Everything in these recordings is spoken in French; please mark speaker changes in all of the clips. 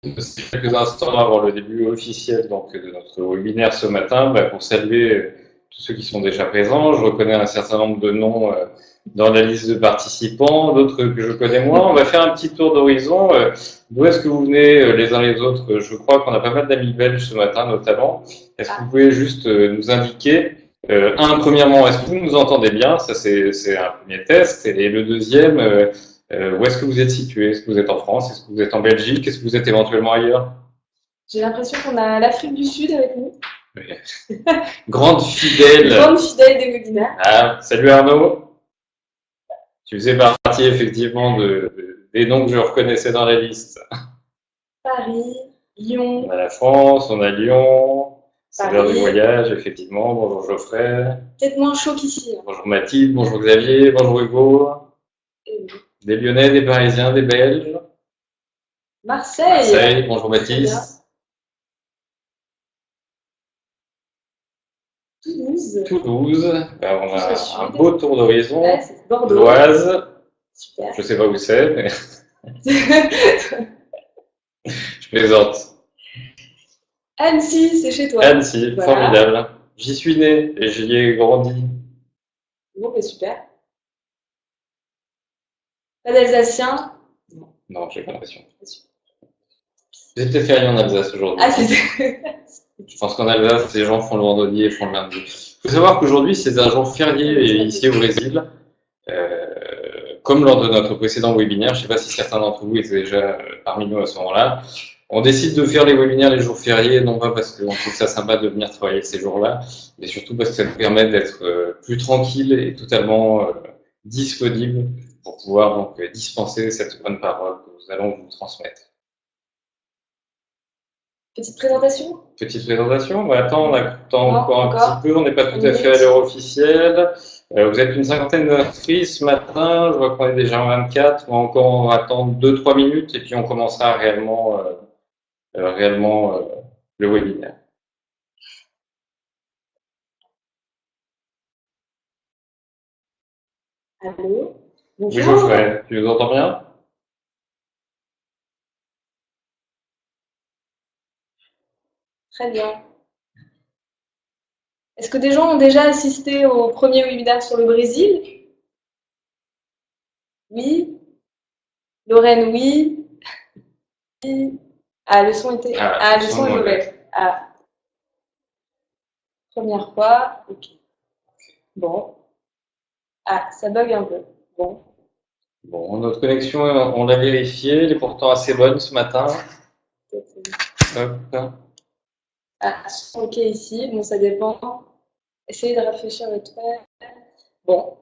Speaker 1: C'est quelques instants avant le début officiel donc, de notre webinaire ce matin pour saluer tous ceux qui sont déjà présents. Je reconnais un certain nombre de noms dans la liste de participants, d'autres que je connais moins. On va faire un petit tour d'horizon. D'où est-ce que vous venez les uns les autres? Je crois qu'on a pas mal d'amis belges ce matin notamment. Est-ce que vous pouvez juste nous indiquer premièrement, est-ce que vous nous entendez bien? Ça, c'est un premier test. Et le deuxième, où est-ce que vous êtes situé? Est-ce que vous êtes en France? Est-ce que vous êtes en Belgique? Est-ce que vous êtes éventuellement ailleurs?
Speaker 2: J'ai l'impression qu'on a l'Afrique du Sud avec nous.
Speaker 1: Oui. Grande fidèle.
Speaker 2: Grande fidèle des webinaires.
Speaker 1: Ah, salut Arnaud. Tu faisais partie effectivement des noms que je reconnaissais dans la liste.
Speaker 2: Paris, Lyon.
Speaker 1: On a la France, on a Lyon. C'est l'heure du
Speaker 2: Paris.
Speaker 1: voyage, effectivement. Bonjour Geoffrey.
Speaker 2: Peut-être moins chaud qu'ici.
Speaker 1: Bonjour Mathilde, bonjour Xavier, bonjour Hugo. Des Lyonnais, des Parisiens, des Belges.
Speaker 2: Marseille.
Speaker 1: Bonjour Baptiste. Toulouse. Ben, on a un beau tour d'horizon.
Speaker 2: Ouais, Bordeaux.
Speaker 1: L'Oise.
Speaker 2: Super.
Speaker 1: Je sais pas où c'est, mais je plaisante.
Speaker 2: Annecy, c'est chez toi.
Speaker 1: Annecy, voilà. Formidable. J'y suis né et j'y ai grandi.
Speaker 2: Bon, mais super. Pas d'Alsacien?
Speaker 1: Non, j'ai pas l'impression. J'ai peut-être fait rien en Alsace aujourd'hui.
Speaker 2: Ah,
Speaker 1: je pense qu'en Alsace, les gens font le vendredi et font le lundi. Il faut savoir qu'aujourd'hui, c'est un jour férié ici au Brésil. Comme lors de notre précédent webinaire, je ne sais pas si certains d'entre vous étaient déjà parmi nous à ce moment-là, on décide de faire les webinaires les jours fériés, non pas parce qu'on trouve ça sympa de venir travailler ces jours-là, mais surtout parce que ça nous permet d'être plus tranquille et totalement disponible pour pouvoir donc dispenser cette bonne parole que nous allons vous transmettre.
Speaker 2: Petite présentation?
Speaker 1: Petite présentation, on attend encore un petit peu, on n'est pas tout à fait à l'heure officielle. Vous êtes une cinquantaine d'inscrits ce matin, je vois qu'on est déjà en 24, on va encore attendre 2-3 minutes et puis on commencera réellement le webinaire.
Speaker 2: Allô? Bonjour.
Speaker 1: Oui, Geoffrey, tu nous entends bien?
Speaker 2: Très bien. Est-ce que des gens ont déjà assisté au premier webinaire sur le Brésil? Oui. Lorraine, oui. Ah, le son était... le son est mauvais. Ah. Première fois. Ok. Bon. Ah, ça bug un peu. Bon.
Speaker 1: Bon, notre connexion, on l'a vérifiée, elle est pourtant assez bonne ce matin. Hop.
Speaker 2: Ah, ok ici. Bon, ça dépend. Essayez de réfléchir le trait. Bon.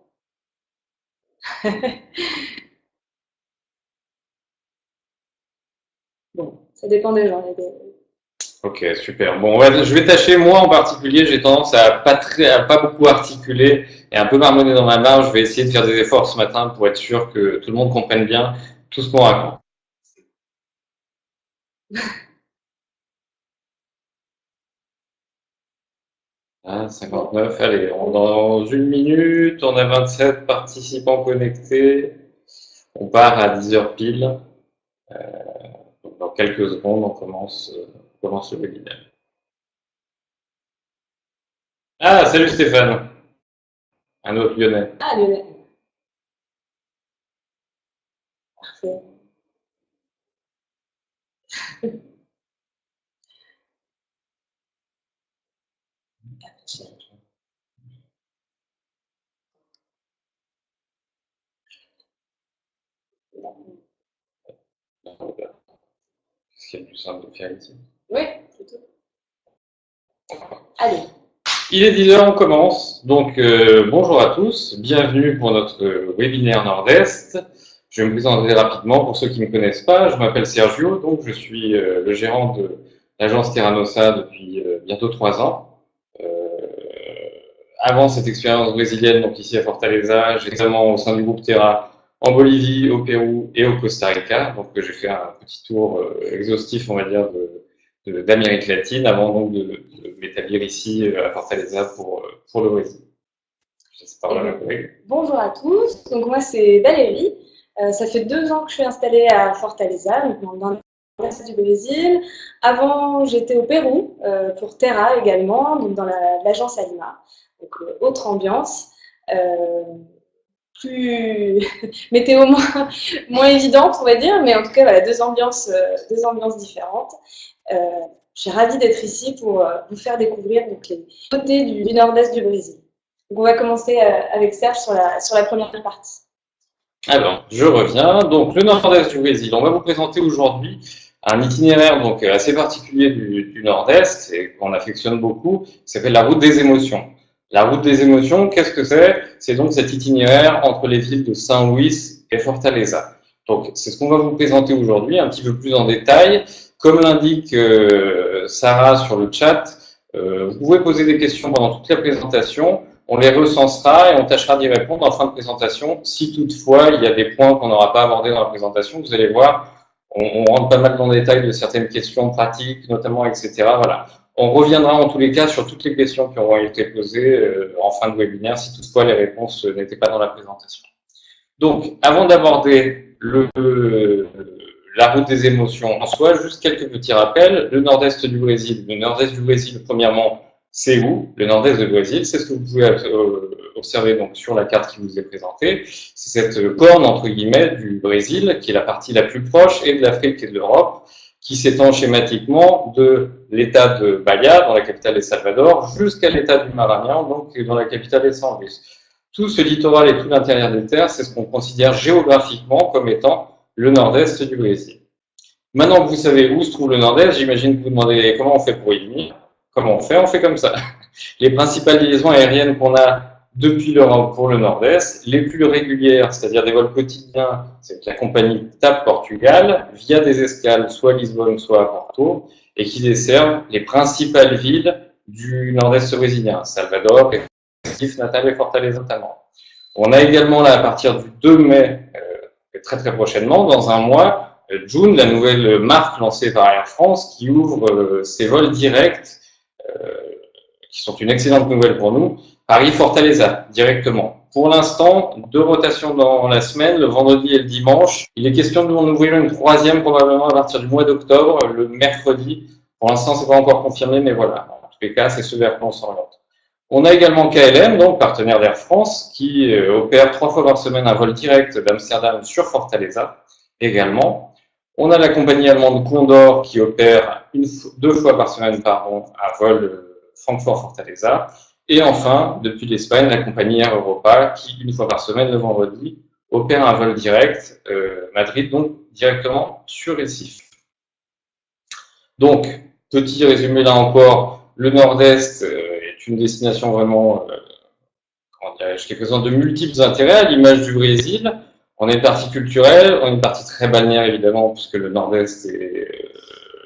Speaker 2: Bon, ça dépend des gens.
Speaker 1: Ok, super. Bon, je vais tâcher, moi en particulier, j'ai tendance à pas beaucoup articuler et un peu marmonner dans ma marge. Je vais essayer de faire des efforts ce matin pour être sûr que tout le monde comprenne bien tout ce qu'on raconte. Ah, 59, allez, dans une minute, on a 27 participants connectés. On part à 10 heures pile. Dans quelques secondes, on commence le webinaire. Ah, salut Stéphane. Un autre Lyonnais.
Speaker 2: Ah, Lyonnais. Parfait.
Speaker 1: Ce qui est plus simple de faire ici.
Speaker 2: Oui, c'est tout. Allez.
Speaker 1: Il est 10 heures, on commence. Donc, bonjour à tous. Bienvenue pour notre webinaire Nord-Est. Je vais me présenter rapidement pour ceux qui ne me connaissent pas. Je m'appelle Sergio, donc je suis le gérant de l'agence Terranosa depuis bientôt 3 ans. Avant cette expérience brésilienne, donc ici à Fortaleza, j'étais notamment au sein du groupe Terra en Bolivie, au Pérou et au Costa Rica. Donc j'ai fait un petit tour exhaustif, on va dire, d'Amérique latine avant donc de m'établir ici à Fortaleza pour le Brésil.
Speaker 2: Bonjour à tous, donc moi c'est Valérie. Ça fait 2 ans que je suis installée à Fortaleza, donc dans nord-est du Brésil. Avant, j'étais au Pérou pour Terra également, donc dans l'agence Alima. Donc, autre ambiance. Plus météo moins évidente, on va dire, mais en tout cas, voilà, deux ambiances différentes. Je suis ravie d'être ici pour vous faire découvrir donc, les côtés du nord-est du Brésil. Donc, on va commencer avec Serge sur la première partie.
Speaker 1: Alors, je reviens. Donc, le nord-est du Brésil. On va vous présenter aujourd'hui un itinéraire donc assez particulier du nord-est et qu'on affectionne beaucoup. Ça s'appelle la route des émotions. La route des émotions, qu'est-ce que c'est? C'est donc cet itinéraire entre les villes de Saint Luis et Fortaleza. Donc, c'est ce qu'on va vous présenter aujourd'hui, un petit peu plus en détail. Comme l'indique Sarah sur le chat, vous pouvez poser des questions pendant toute la présentation. On les recensera et on tâchera d'y répondre en fin de présentation. Si toutefois, il y a des points qu'on n'aura pas abordés dans la présentation, vous allez voir, on rentre pas mal dans le détail de certaines questions pratiques, notamment, etc. Voilà. On reviendra en tous les cas sur toutes les questions qui auront été posées en fin de webinaire, si toutefois les réponses n'étaient pas dans la présentation. Donc, avant d'aborder la route des émotions en soi, juste quelques petits rappels. Le nord-est du Brésil. Le nord-est du Brésil, premièrement, c'est où? Le nord-est du Brésil, c'est ce que vous pouvez observer donc sur la carte qui vous est présentée. C'est cette corne, entre guillemets, du Brésil, qui est la partie la plus proche et de l'Afrique et de l'Europe, qui s'étend schématiquement de l'état de Bahia, dans la capitale est Salvador, jusqu'à l'état du Maranhão, donc dans la capitale est São Luís. Tout ce littoral et tout l'intérieur des terres, c'est ce qu'on considère géographiquement comme étant le nord-est du Brésil. Maintenant que vous savez où se trouve le nord-est, j'imagine que vous demandez comment on fait pour y venir. Comment on fait? On fait comme ça. Les principales liaisons aériennes qu'on a depuis l'Europe pour le nord-est, les plus régulières, c'est-à-dire des vols quotidiens, c'est la compagnie TAP Portugal, via des escales soit à Lisbonne, soit à Porto, et qui desservent les principales villes du nord-est brésilien, Salvador, Recife, Natal et Fortaleza notamment. On a également là, à partir du 2 mai, très très prochainement, dans un mois, Joon, la nouvelle marque lancée par Air France, qui ouvre ses vols directs, qui sont une excellente nouvelle pour nous, Paris-Fortaleza, directement. Pour l'instant, 2 rotations dans la semaine, le vendredi et le dimanche. Il est question de en ouvrir une 3e probablement à partir du mois d'octobre, le mercredi. Pour l'instant, c'est pas encore confirmé, mais voilà. En tous les cas, c'est ce vers quoi on s'oriente. On a également KLM, donc partenaire d'Air France, qui opère 3 fois par semaine un vol direct d'Amsterdam sur Fortaleza également. On a la compagnie allemande Condor qui opère 2 fois par semaine un vol Francfort-Fortaleza. Et enfin, depuis l'Espagne, la compagnie Air Europa qui, 1 fois par semaine, le vendredi, opère un vol direct Madrid, donc directement sur Recife. Donc, petit résumé là encore, le nord-est est une destination vraiment qui présente de multiples intérêts à l'image du Brésil. On a une partie culturelle, on a une partie très balnéaire évidemment, puisque le nord-est est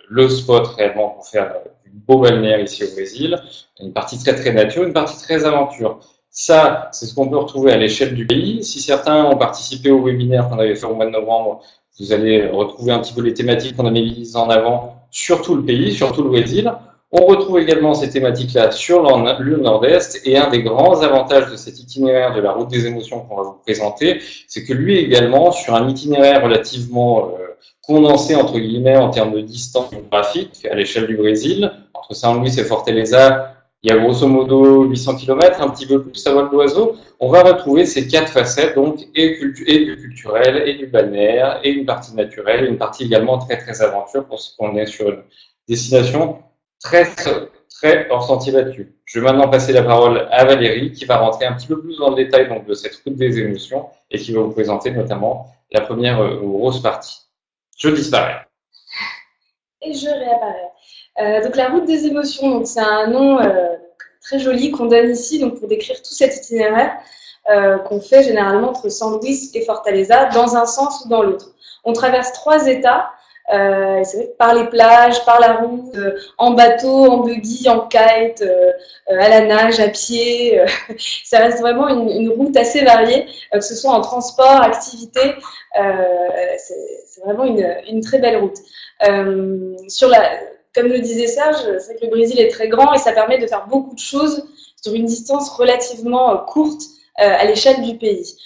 Speaker 1: le spot réellement pour faire du beau balnéaire ici au Brésil. Une partie très très nature, une partie très aventure. Ça, c'est ce qu'on peut retrouver à l'échelle du pays. Si certains ont participé au webinaire qu'on avait fait au mois de novembre, vous allez retrouver un petit peu les thématiques qu'on avait mises en avant sur tout le pays, sur tout le Brésil. On retrouve également ces thématiques-là sur le nord-est, et un des grands avantages de cet itinéraire de la route des émotions qu'on va vous présenter, c'est que lui également, sur un itinéraire relativement condensé, entre guillemets, en termes de distance géographique à l'échelle du Brésil, entre São Luís et Fortaleza, il y a grosso modo 800 km, un petit peu plus à vol d'oiseau. On va retrouver ces 4 facettes, donc, et du culturel, et du balnéaire, et une partie naturelle, et une partie également très très aventure, pour ce qu'on est sur une destination très hors sentier battu. Je vais maintenant passer la parole à Valérie, qui va rentrer un petit peu plus dans le détail donc, de cette route des émotions, et qui va vous présenter notamment la première grosse partie. Je disparais.
Speaker 2: Et je réapparais. Donc la route des émotions, c'est un nom très joli qu'on donne ici donc, pour décrire tout cet itinéraire qu'on fait généralement entre São Luís et Fortaleza, dans un sens ou dans l'autre. On traverse 3 États, c'est vrai que par les plages, par la route, en bateau, en buggy, en kite, à la nage, à pied. Ça reste vraiment une route assez variée, que ce soit en transport, activité. C'est vraiment une très belle route. Comme le disait Serge, c'est vrai que le Brésil est très grand et ça permet de faire beaucoup de choses sur une distance relativement courte à l'échelle du pays.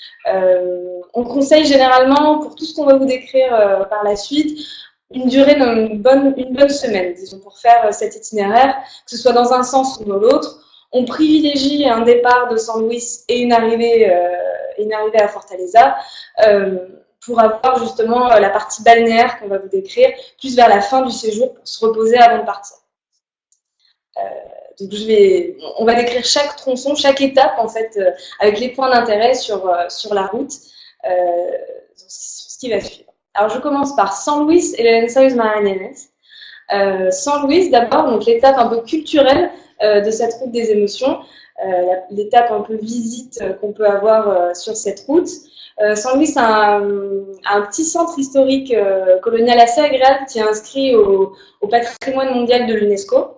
Speaker 2: On conseille généralement, pour tout ce qu'on va vous décrire par la suite, une durée d'une une bonne semaine, disons, pour faire cet itinéraire, que ce soit dans un sens ou dans l'autre. On privilégie un départ de San Luis et une arrivée à Fortaleza pour avoir justement la partie balnéaire qu'on va vous décrire, plus vers la fin du séjour pour se reposer avant de partir. Donc on va décrire chaque tronçon, chaque étape en fait, avec les points d'intérêt sur la route, sur ce qui va suivre. Alors je commence par San Luis et les Lençóis Maranhenses. San Luis d'abord, donc l'étape un peu culturelle de cette route des émotions, l'étape un peu visite qu'on peut avoir sur cette route. San Luis a un petit centre historique colonial assez agréable qui est inscrit au patrimoine mondial de l'UNESCO.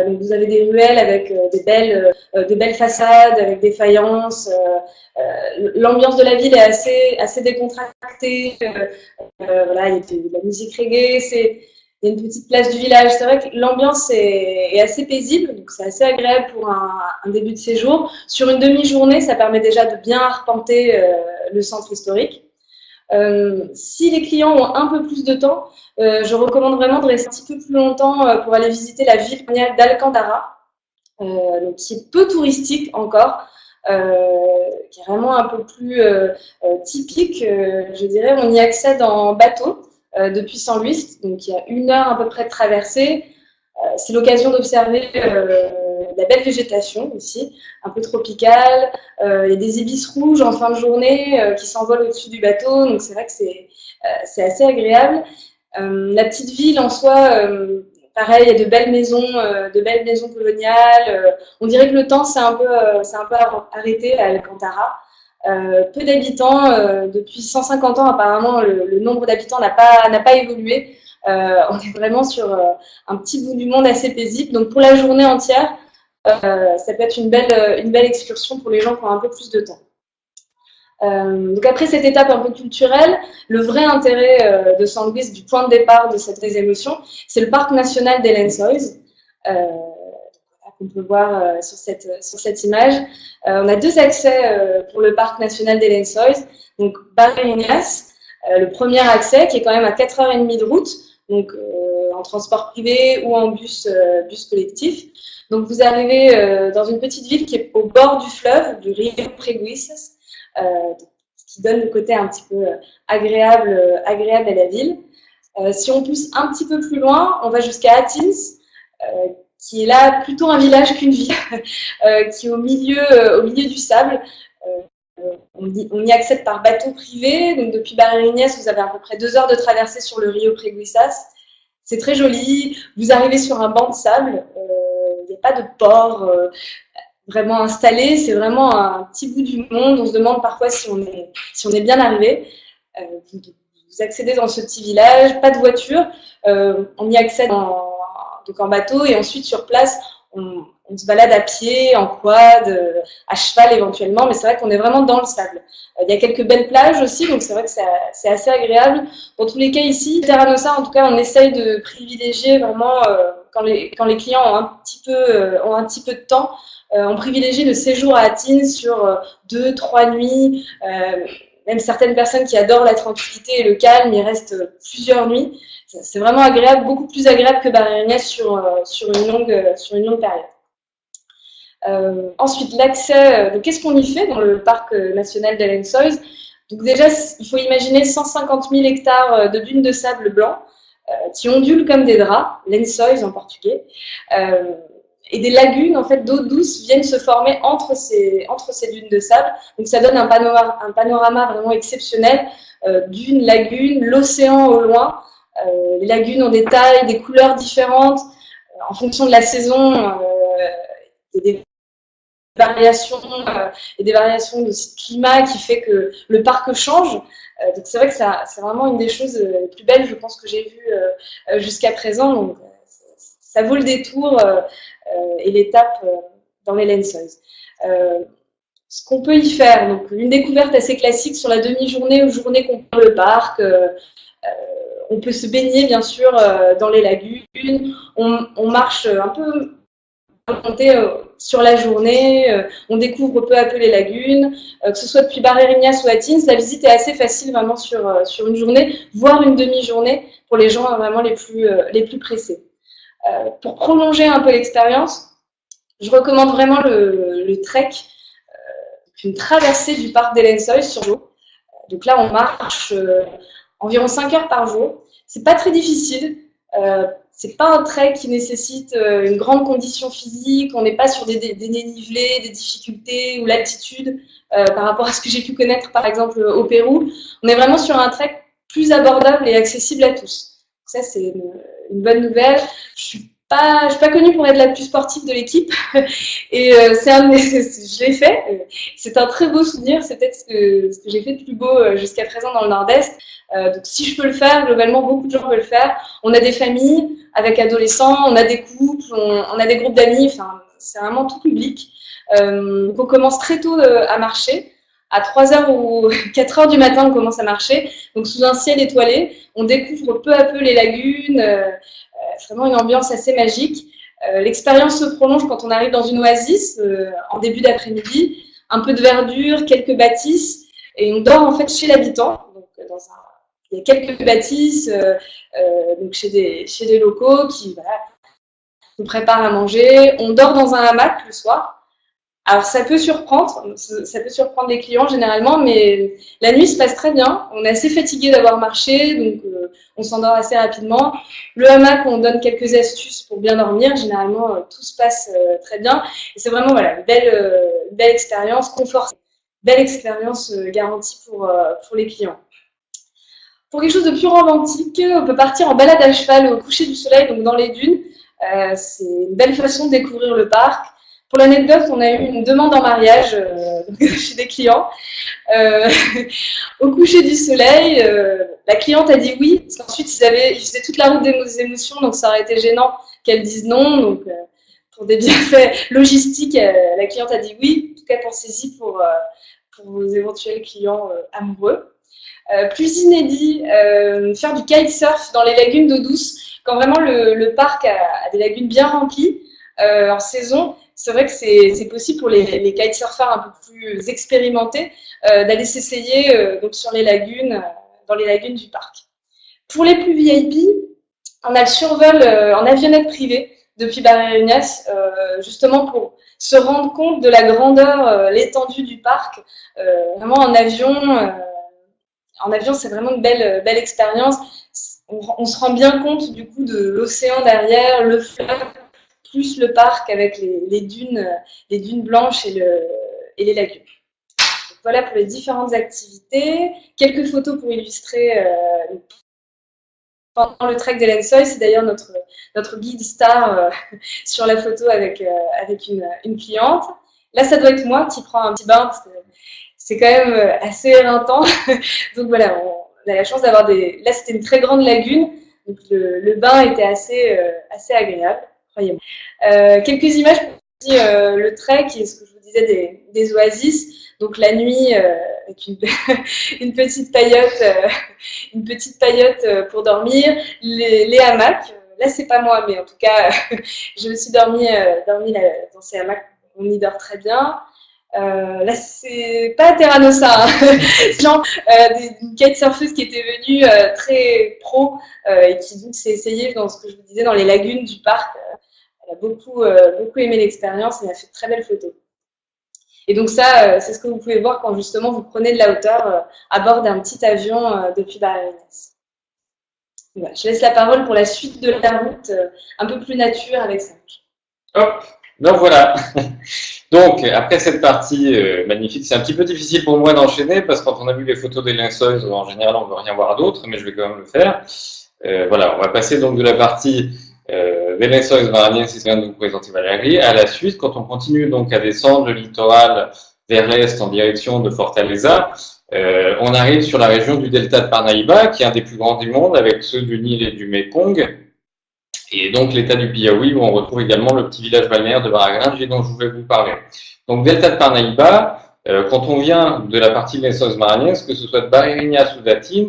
Speaker 2: Donc vous avez des ruelles avec des belles façades, avec des faïences. L'ambiance de la ville est assez décontractée. Voilà, il y a de la musique reggae. Il y a une petite place du village. C'est vrai que l'ambiance est assez paisible, donc c'est assez agréable pour un début de séjour. Sur une demi-journée, ça permet déjà de bien arpenter le centre historique. Si les clients ont un peu plus de temps, je recommande vraiment de rester un petit peu plus longtemps pour aller visiter la ville d'Alcantara, donc qui est peu touristique encore, qui est vraiment un peu plus typique, je dirais. On y accède en bateau depuis San Luis, donc il y a 1 heure à peu près de traversée. C'est l'occasion d'observer la belle végétation aussi, un peu tropicale. Il y a des ibis rouges en fin de journée qui s'envolent au-dessus du bateau, donc c'est vrai que c'est assez agréable. La petite ville en soi, pareil, il y a de belles maisons coloniales. On dirait que le temps s'est un peu arrêté à Alcantara. Peu d'habitants, depuis 150 ans apparemment, le nombre d'habitants n'a pas évolué. On est vraiment sur un petit bout du monde assez paisible. Donc pour la journée entière, ça peut être une belle excursion pour les gens qui ont un peu plus de temps. Donc après cette étape un peu culturelle, le vrai intérêt de San Luis, du point de départ de cette des émotions, c'est le parc national des Lençóis, qu'on peut voir sur cette image. On a 2 accès pour le parc national des Lençóis. Donc Barreirinhas, le premier accès qui est quand même à 4h30 de route, donc en transport privé ou en bus collectif. Donc vous arrivez dans une petite ville qui est au bord du fleuve, du Rio Preguiças, qui donne le côté un petit peu agréable à la ville. Si on pousse un petit peu plus loin, on va jusqu'à Atins, qui est là plutôt un village qu'une ville, qui est au milieu du sable. On y accède par bateau privé. Donc depuis Barreirinhas, vous avez à peu près 2 heures de traversée sur le Rio Preguiças. C'est très joli. Vous arrivez sur un banc de sable. Il n'y a pas de port vraiment installé. C'est vraiment un petit bout du monde. On se demande parfois si on est bien arrivé. Vous accédez dans ce petit village, pas de voiture. On y accède donc en bateau et ensuite sur place, on se balade à pied, en quad, à cheval éventuellement, mais c'est vrai qu'on est vraiment dans le sable. Il y a quelques belles plages aussi, donc c'est vrai que c'est assez agréable. Dans tous les cas ici, Terra Nossa, en tout cas, on essaye de privilégier vraiment, quand les clients ont un petit peu de temps, on privilégie le séjour à Atins sur 2-3 nuits. Même certaines personnes qui adorent la tranquillité et le calme, ils restent plusieurs nuits. C'est vraiment agréable, beaucoup plus agréable que Barreirinhas sur une longue période. Ensuite, l'accès, donc qu'est-ce qu'on y fait dans le parc national des Lençóis? Donc déjà, il faut imaginer 150 000 hectares de dunes de sable blanc qui ondulent comme des draps, Lençóis en portugais, et des lagunes en fait d'eau douce viennent se former entre ces dunes de sable. Donc ça donne un panorama vraiment exceptionnel, dunes, lagunes, l'océan au loin. Les lagunes ont des tailles, des couleurs différentes en fonction de la saison. Il y a des variations de climat qui fait que le parc change. Donc c'est vrai que c'est vraiment une des choses les plus belles, je pense, que j'ai vues jusqu'à présent. Donc ça vaut le détour et l'étape dans les Lençóis. Ce qu'on peut y faire, donc une découverte assez classique sur la demi-journée ou journée qu'on peut le parc. On peut se baigner bien sûr dans les lagunes. On marche un peu monter sur la journée, on découvre peu à peu les lagunes, que ce soit depuis Barreirinhas ou Atins, la visite est assez facile vraiment sur une journée, voire une demi-journée pour les gens vraiment les plus pressés. Pour prolonger un peu l'expérience, je recommande vraiment le trek, une traversée du parc des Lençóis sur l'eau. Donc là, on marche environ 5 heures par jour. C'est pas très difficile. C'est pas un trek qui nécessite une grande condition physique. On n'est pas sur des dénivelés, des difficultés ou l'altitude par rapport à ce que j'ai pu connaître, par exemple, au Pérou. On est vraiment sur un trek plus abordable et accessible à tous. Ça, c'est une bonne nouvelle. Je suis pas connue pour être la plus sportive de l'équipe et je l'ai fait. C'est un très beau souvenir. C'est peut-être ce que j'ai fait de plus beau jusqu'à présent dans le Nord-Est. Donc si je peux le faire, globalement beaucoup de gens peuvent le faire. On a des familles avec adolescents, on a des couples, on a des groupes d'amis. Enfin, c'est vraiment tout public. Donc on commence très tôt à marcher. À 3h ou 4h du matin, on commence à marcher. Donc sous un ciel étoilé, on découvre peu à peu les lagunes. C'est vraiment une ambiance assez magique. L'expérience se prolonge quand on arrive dans une oasis en début d'après-midi. Un peu de verdure, quelques bâtisses, et on dort en fait chez l'habitant. Donc il y a quelques bâtisses donc chez des locaux qui nous préparent à manger. On dort dans un hamac le soir. Alors ça peut surprendre les clients généralement, mais la nuit se passe très bien. On est assez fatigué d'avoir marché, donc on s'endort assez rapidement. Le hamac, on donne quelques astuces pour bien dormir. Généralement, tout se passe très bien. Et c'est vraiment une belle expérience, confort, belle expérience garantie pour les clients. Pour quelque chose de plus romantique, on peut partir en balade à cheval au coucher du soleil, donc dans les dunes. C'est une belle façon de découvrir le parc. Pour l'anecdote, on a eu une demande en mariage chez des clients. Au coucher du soleil, la cliente a dit oui, parce qu'ensuite ils faisaient toute la route des émotions, donc ça aurait été gênant qu'elle dise non. Donc pour des bienfaits logistiques, la cliente a dit oui. En tout cas, pensez-y pour vos éventuels clients amoureux. Plus inédit, faire du kitesurf dans les lagunes d'eau douce, quand vraiment le parc a des lagunes bien remplies en saison. C'est vrai que c'est possible pour les kitesurfers un peu plus expérimentés d'aller s'essayer donc sur les lagunes, dans les lagunes du parc. Pour les plus VIP, on a le survol en avionnette privée depuis Barreirinhas, justement pour se rendre compte de la grandeur, l'étendue du parc. Vraiment en avion, c'est vraiment une belle expérience. On se rend bien compte du coup de l'océan derrière, le fleuve, plus le parc avec les dunes blanches et les lagunes. Donc voilà pour les différentes activités. Quelques photos pour illustrer pendant le trek des Lençóis. C'est d'ailleurs notre guide star sur la photo avec une cliente. Là, ça doit être moi qui prends un petit bain parce que c'est quand même assez éreintant. Donc voilà, on a la chance d'avoir Là, c'était une très grande lagune, donc le bain était assez agréable. Quelques images pour le trek et ce que je vous disais des oasis. Donc la nuit avec une petite paillote pour dormir, les hamacs. Là c'est pas moi, mais en tout cas j'ai aussi dormi dans ces hamacs. On y dort très bien. Là c'est pas Terra Nossa, hein. Une kitesurfeuse qui était venue très pro et qui donc s'est essayée dans ce que je vous disais dans les lagunes du parc. Elle a beaucoup aimé l'expérience et elle a fait de très belles photos. Et donc ça, c'est ce que vous pouvez voir quand justement vous prenez de la hauteur à bord d'un petit avion depuis Barreirinhas. Voilà, je laisse la parole pour la suite de la route, un peu plus nature avec Serge.
Speaker 1: Hop, donc voilà. Donc, après cette partie magnifique, c'est un petit peu difficile pour moi d'enchaîner parce que quand on a vu les photos des Lençóis, en général, on ne veut rien voir d'autre, mais je vais quand même le faire. Voilà, on va passer donc de la partie des Lençóis Maranhenses, c'est bien de vous présenter Valérie. À la suite, quand on continue donc à descendre le littoral vers l'est en direction de Fortaleza, on arrive sur la région du delta de Parnaíba, qui est un des plus grands du monde, avec ceux du Nil et du Mekong. Et donc l'état du Piauí, où on retrouve également le petit village balnéaire de Barra-Grande dont je voulais vous parler. Donc delta de Parnaíba, quand on vient de la partie de Lençóis Maranhenses, que ce soit de Barreirinhas ou d'Atins,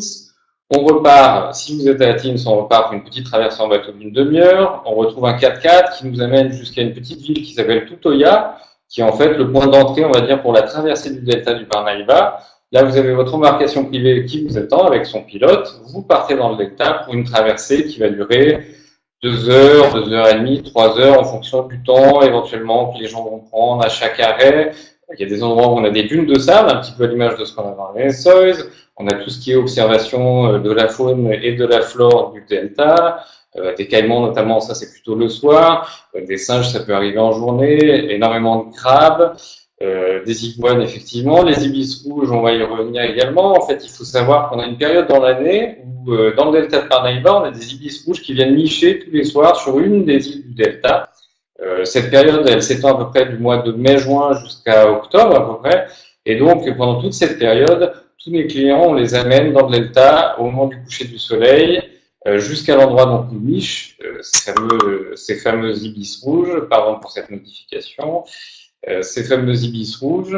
Speaker 1: On repart, si vous êtes à Teams, on repart pour une petite traversée en bateau d'une demi-heure. On retrouve un 4x4 qui nous amène jusqu'à une petite ville qui s'appelle Tutoya, qui est en fait le point d'entrée, on va dire, pour la traversée du delta du Parnaíba. Là, vous avez votre embarcation privée qui vous attend avec son pilote. Vous partez dans le delta pour une traversée qui va durer 2 heures, 2 heures et demie, 3 heures en fonction du temps éventuellement que les gens vont prendre à chaque arrêt. Il y a des endroits où on a des dunes de sable, un petit peu à l'image de ce qu'on a dans les Soys. On a tout ce qui est observation de la faune et de la flore du delta. Des caïmans notamment, ça c'est plutôt le soir. Des singes, ça peut arriver en journée. Énormément de crabes. Des iguanes, effectivement. Les ibis rouges, on va y revenir également. En fait, il faut savoir qu'on a une période dans l'année où, dans le delta de Parnaíba, on a des ibis rouges qui viennent nicher tous les soirs sur une des îles du delta. Cette période, elle s'étend à peu près du mois de mai-juin jusqu'à octobre, à peu près. Et donc, pendant toute cette période, tous les clients, on les amène dans le delta au moment du coucher du soleil, jusqu'à l'endroit dont ils nichent, ces fameux ibis rouges. Pardon pour cette notification. Ces fameux ibis rouges.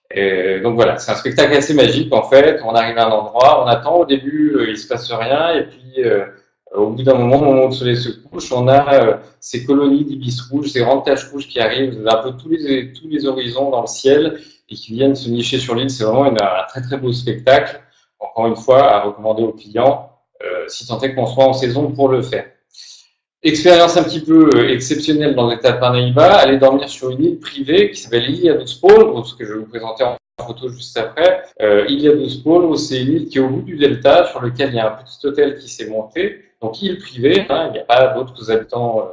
Speaker 1: Et donc voilà, c'est un spectacle assez magique en fait. On arrive à un endroit, on attend au début, il se passe rien, et puis au bout d'un moment, au moment où le soleil se couche, on a ces colonies d'ibis rouges, ces grandes taches rouges qui arrivent d'un peu tous les horizons dans le ciel et qui viennent se nicher sur l'île. C'est vraiment un très très beau spectacle. Encore une fois, à recommander aux clients, si tant est qu'on soit en saison pour le faire. Expérience un petit peu exceptionnelle dans l'état de Parnaíba, aller dormir sur une île privée qui s'appelle Ilha dos Polvos, que je vais vous présenter en photo juste après. Ilha dos Polvos, c'est une île qui est au bout du delta, sur lequel il y a un petit hôtel qui s'est monté. Donc île privée, hein, il n'y a pas d'autres habitants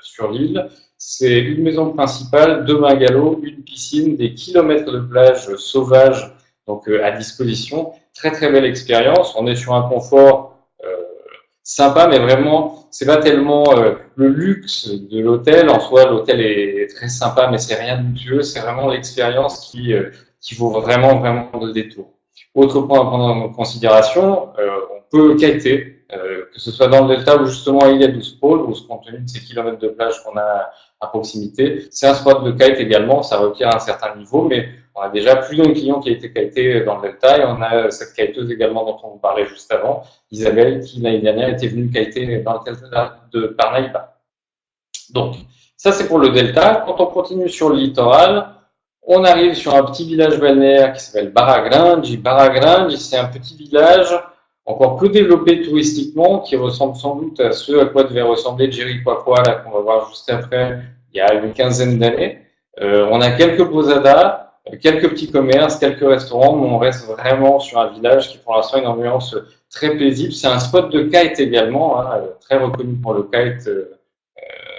Speaker 1: sur l'île. C'est une maison principale, 2 bungalows, une piscine, des kilomètres de plage sauvage donc à disposition. Très très belle expérience. On est sur un confort sympa, mais vraiment, c'est pas tellement le luxe de l'hôtel. En soi, l'hôtel est très sympa, mais c'est rien de luxueux. C'est vraiment l'expérience qui vaut vraiment, vraiment le détour. Autre point à prendre en considération, on peut kiter, que ce soit dans le delta ou justement à Ilha dos Polvos, compte tenu de ces kilomètres de plage qu'on a à proximité. C'est un spot de kite également, ça requiert un certain niveau, mais on a déjà plus d'un client qui a été kité dans le delta, et on a cette kiteuse également dont on vous parlait juste avant, Isabelle, qui l'année dernière était venue kiter dans le delta de Parnaíba. Donc, ça c'est pour le delta. Quand on continue sur le littoral, on arrive sur un petit village balnéaire qui s'appelle Barra Grande. Barra Grande, c'est un petit village encore peu développé touristiquement, qui ressemble sans doute à ce à quoi devait ressembler Jericoacoara, là qu'on va voir juste après, il y a une quinzaine d'années. On a quelques posadas, quelques petits commerces, quelques restaurants, mais on reste vraiment sur un village qui pour l'instant a une ambiance très paisible. C'est un spot de kite également, hein, très reconnu pour le kite,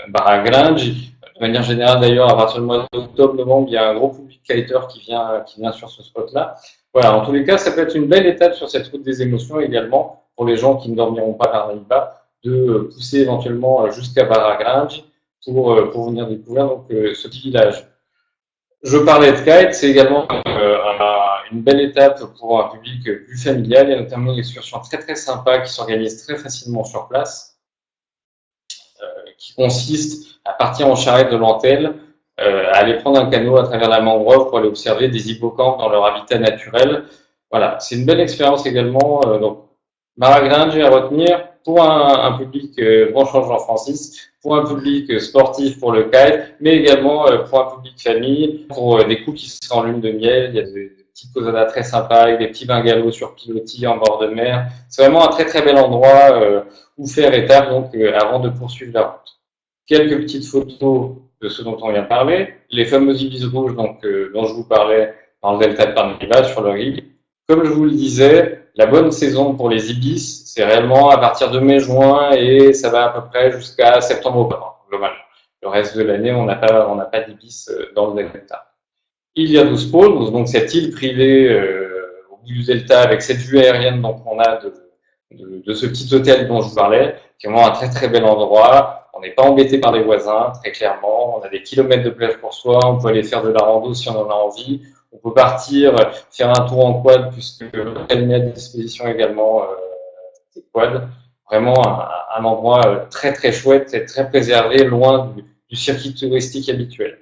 Speaker 1: Barra Grande. De manière générale, d'ailleurs, à partir du mois d'octobre-novembre, il y a un gros public kiter qui vient sur ce spot-là. Voilà, en tous les cas, ça peut être une belle étape sur cette route des émotions également, pour les gens qui ne dormiront pas à Parnaíba, de pousser éventuellement jusqu'à Barra Grande pour venir découvrir donc, ce petit village. Je parlais de kite, c'est également une belle étape pour un public plus familial. Il y a notamment une excursion très très sympa qui s'organise très facilement sur place, qui consiste à partir en charrette de Lentelle, à aller prendre un canot à travers la mangrove pour aller observer des hippocampes dans leur habitat naturel. Voilà, c'est une belle expérience également. Donc, Barra Grande à retenir pour un public, bon change Jean-Francis, pour un public sportif pour le kite, mais également pour un public famille, pour des couples qui seraient en lune de miel. Il y a des petites posadas très sympas avec des petits bungalows sur pilotis en bord de mer. C'est vraiment un très très bel endroit où faire étape donc avant de poursuivre la route. Quelques petites photos de ce dont on vient de parler, les fameux ibis rouges donc, dont je vous parlais dans le delta de Parnaíba sur le rig. Comme je vous le disais, la bonne saison pour les ibis, c'est réellement à partir de mai-juin et ça va à peu près jusqu'à septembre-octobre, globalement. Le reste de l'année, on n'a pas d'ibis dans le delta. Ilha dos Polvos, donc cette île privée au bout du delta avec cette vue aérienne donc on a de ce petit hôtel dont je vous parlais, qui est vraiment un très très bel endroit. On n'est pas embêté par les voisins, très clairement. On a des kilomètres de plage pour soi. On peut aller faire de la rando si on en a envie. On peut partir faire un tour en quad puisque l'hôtel met à disposition également des quads. Vraiment un endroit très très chouette et très préservé, loin du circuit touristique habituel.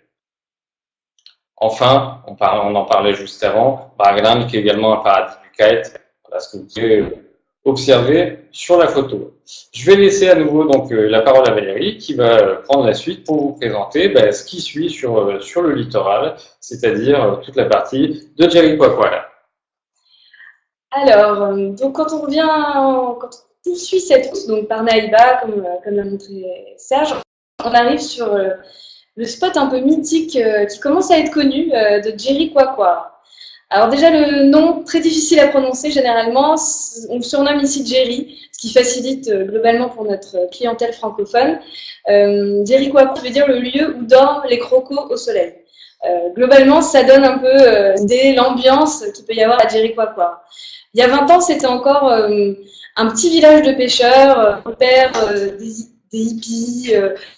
Speaker 1: Enfin, on en parlait juste avant, Barra Grande qui est également un paradis du kite. Voilà ce que vous pouvez observés sur la photo. Je vais laisser à nouveau donc la parole à Valérie qui va prendre la suite pour vous présenter ce qui suit sur le littoral, c'est-à-dire toute la partie de Jericoacoara.
Speaker 2: Alors, donc quand on suit cette route, donc par Naïba, comme l'a montré Serge, on arrive sur le spot un peu mythique qui commence à être connu de Jericoacoara. Alors déjà, le nom, très difficile à prononcer généralement, on le surnomme ici Jerry, ce qui facilite globalement pour notre clientèle francophone. Jericoacoara veut dire le lieu où dorment les crocos au soleil. Globalement, ça donne un peu l'ambiance qu'il peut y avoir à Jericoacoara. Il y a 20 ans, c'était encore un petit village de pêcheurs, des hippies,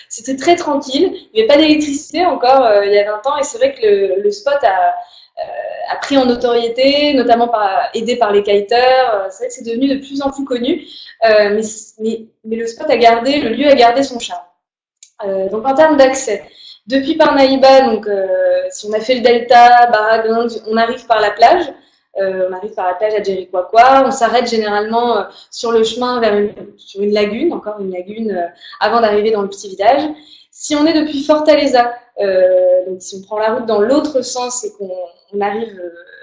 Speaker 2: c'était très tranquille. Il n'y avait pas d'électricité encore il y a 20 ans et c'est vrai que le spot a pris en notoriété, notamment aidé par les kiteurs. C'est vrai que c'est devenu de plus en plus connu, mais le lieu a gardé son charme. Donc en termes d'accès, depuis Parnaíba, donc si on a fait le delta, Baragond, on arrive par la plage. On arrive par la plage à Jericoacoara. On s'arrête généralement sur le chemin sur une lagune, encore une lagune, avant d'arriver dans le petit village. Si on est depuis Fortaleza, donc si on prend la route dans l'autre sens et qu'on arrive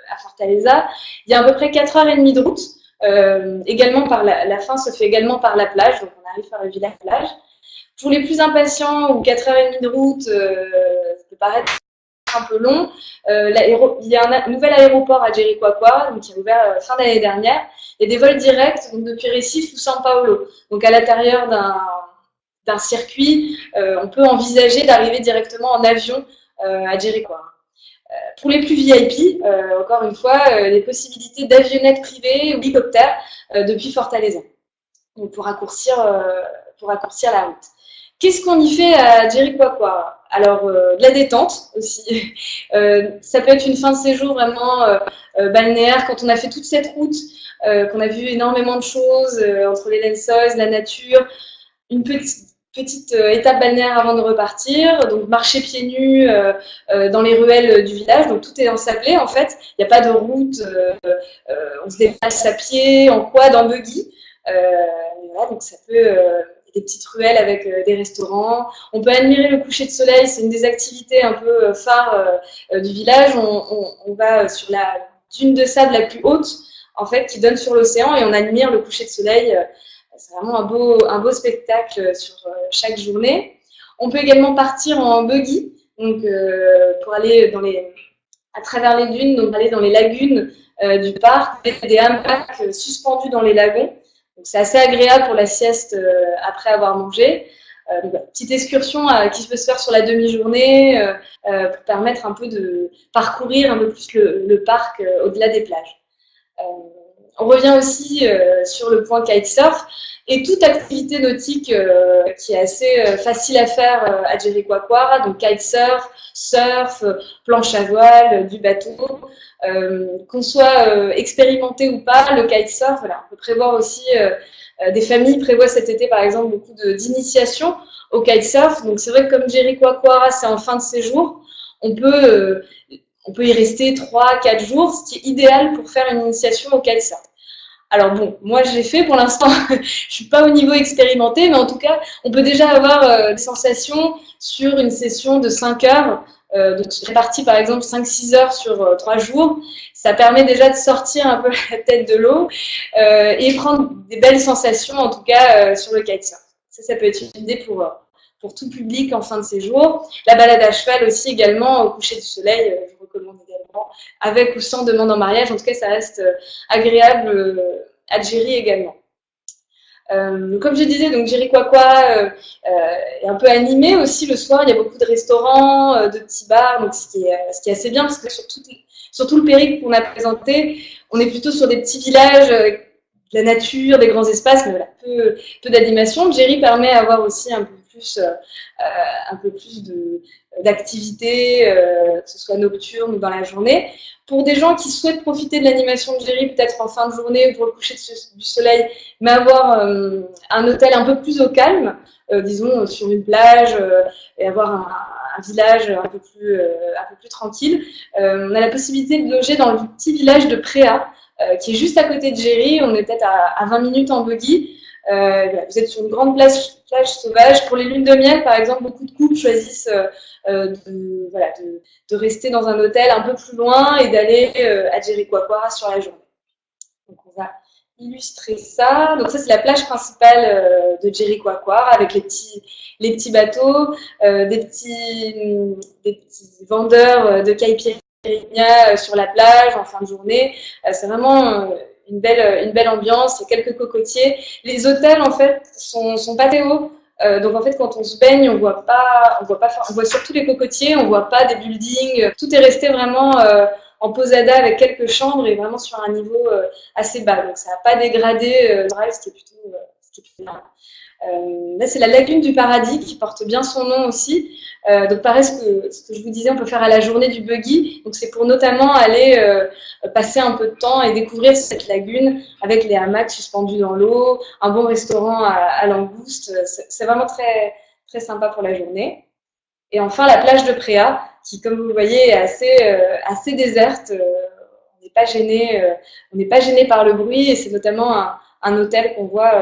Speaker 2: à Fortaleza, il y a à peu près 4h30 de route. Également la fin se fait également par la plage, donc on arrive par le village plage. Pour les plus impatients, ou 4h30 de route, ça peut paraître un peu long. Il y a un nouvel aéroport à Jericoacoara, qui a ouvert fin d'année dernière. Il y a des vols directs donc depuis Recife ou São Paulo. Donc à l'intérieur d'un circuit, on peut envisager d'arriver directement en avion à Jericoacoara. Pour les plus VIP, encore une fois, les possibilités d'avionnettes privées ou hélicoptères depuis Fortaleza, donc pour raccourcir la route. Qu'est-ce qu'on y fait à Jericoacoara? Alors, de la détente aussi. Ça peut être une fin de séjour vraiment balnéaire. Quand on a fait toute cette route, qu'on a vu énormément de choses entre les lençols, la nature, une petite étape balnéaire avant de repartir. Donc, marcher pieds nus dans les ruelles du village. Donc, tout est ensablé en fait. Il n'y a pas de route. On se déplace à pied, en quad, en buggy. Voilà, donc ça peut... des petites ruelles avec des restaurants. On peut admirer le coucher de soleil, c'est une des activités un peu phares du village. On va sur la dune de sable la plus haute, en fait, qui donne sur l'océan et on admire le coucher de soleil. C'est vraiment un beau spectacle sur chaque journée. On peut également partir en buggy, donc pour aller à travers les dunes, donc aller dans les lagunes du parc, des hamacs suspendus dans les lagons. Donc c'est assez agréable pour la sieste après avoir mangé. Petite excursion qui peut se faire sur la demi-journée pour permettre un peu de parcourir un peu plus le parc au-delà des plages. On revient aussi sur le point kitesurf et toute activité nautique qui est assez facile à faire à Jericoacoara, donc kitesurf, surf, planche à voile, du bateau. Qu'on soit expérimenté ou pas, le kitesurf, voilà, on peut prévoir aussi, des familles prévoient cet été par exemple beaucoup d'initiations au kitesurf. Donc c'est vrai que comme Jericoacoara c'est en fin de séjour, on peut y rester 3-4 jours, ce qui est idéal pour faire une initiation au kitesurf. Alors bon, moi je l'ai fait pour l'instant, je suis pas au niveau expérimenté, mais en tout cas, on peut déjà avoir des sensations sur une session de 5 heures. Donc réparti par exemple 5-6 heures sur 3 jours, ça permet déjà de sortir un peu la tête de l'eau et prendre des belles sensations en tout cas sur le kitesurf. Ça peut être une idée pour tout public en fin de séjour. La balade à cheval aussi également au coucher du soleil, je recommande également, avec ou sans demande en mariage. En tout cas, ça reste agréable à Jeri également. Comme je disais, donc Jericoacoara est un peu animé aussi le soir. Il y a beaucoup de restaurants, de petits bars, donc ce qui est assez bien parce que sur tout le périple qu'on a présenté, on est plutôt sur des petits villages, de la nature, des grands espaces, mais voilà, peu d'animation. Jeri permet d'avoir aussi un peu plus d'activités, que ce soit nocturne ou dans la journée. Pour des gens qui souhaitent profiter de l'animation de Jeri, peut-être en fin de journée ou pour le coucher du soleil, mais avoir un hôtel un peu plus au calme, disons sur une plage, et avoir un village un peu plus tranquille. On a la possibilité de loger dans le petit village de Préa, qui est juste à côté de Géry. On est peut-être à 20 minutes en buggy. Voilà, vous êtes sur une grande plage sauvage. Pour les lunes de miel, par exemple, beaucoup de couples choisissent de rester dans un hôtel un peu plus loin et d'aller à Jericoacoara sur la journée. Donc on va illustrer ça. Donc ça, c'est la plage principale de Jericoacoara avec les petits bateaux, des petits vendeurs de caipirinha sur la plage en fin de journée. C'est vraiment une belle ambiance, il y a quelques cocotiers. Les hôtels, en fait, sont pas très hauts. Donc en fait, quand on se baigne, on voit surtout les cocotiers, on voit pas des buildings. Tout est resté vraiment en posada avec quelques chambres et vraiment sur un niveau assez bas. Donc ça n'a pas dégradé ce qui est plutôt bien. Là, c'est la lagune du Paradis qui porte bien son nom aussi. Donc pareil, ce que je vous disais, on peut faire à la journée du buggy. Donc c'est pour notamment aller passer un peu de temps et découvrir cette lagune avec les hamacs suspendus dans l'eau, un bon restaurant à langoustes. C'est vraiment très, très sympa pour la journée. Et enfin, la plage de Préa, qui, comme vous le voyez, est assez déserte. On n'est pas gêné par le bruit et c'est notamment un hôtel qu'on voit,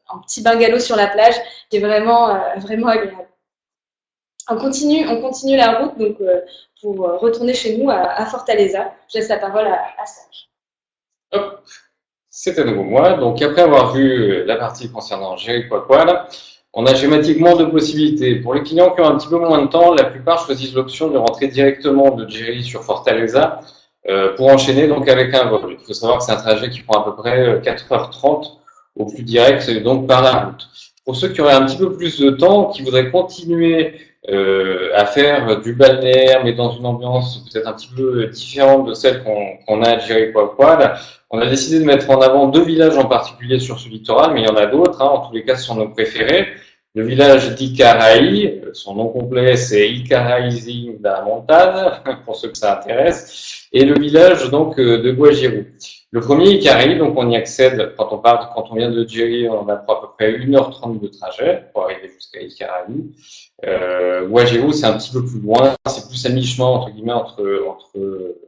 Speaker 2: un petit bungalow sur la plage qui est vraiment agréable. On continue la route donc, pour retourner chez nous à Fortaleza. Je laisse la parole à Serge.
Speaker 1: Hop, c'est à nouveau moi. Donc après avoir vu la partie concernant Jericoacoara, on a schématiquement deux possibilités. Pour les clients qui ont un petit peu moins de temps, la plupart choisissent l'option de rentrer directement de Jeri sur Fortaleza pour enchaîner donc avec un vol. Il faut savoir que c'est un trajet qui prend à peu près 4h30 au plus direct, donc par la route. Pour ceux qui auraient un petit peu plus de temps, qui voudraient continuer à faire du balnéaire, mais dans une ambiance peut-être un petit peu différente de celle qu'on a à Jericoacoara, on a décidé de mettre en avant deux villages en particulier sur ce littoral, mais il y en a d'autres, hein, en tous les cas ce sont nos préférés. Le village d'Icaraí, son nom complet c'est Icaraí da Montagne, pour ceux que ça intéresse, et le village donc de Guajiru. Le premier, Icaraí, donc on y accède quand on vient de Jeri, on a à peu près 1h30 de trajet pour arriver jusqu'à Icaraí. Guajiru, c'est un petit peu plus loin, c'est plus à mi-chemin entre guillemets entre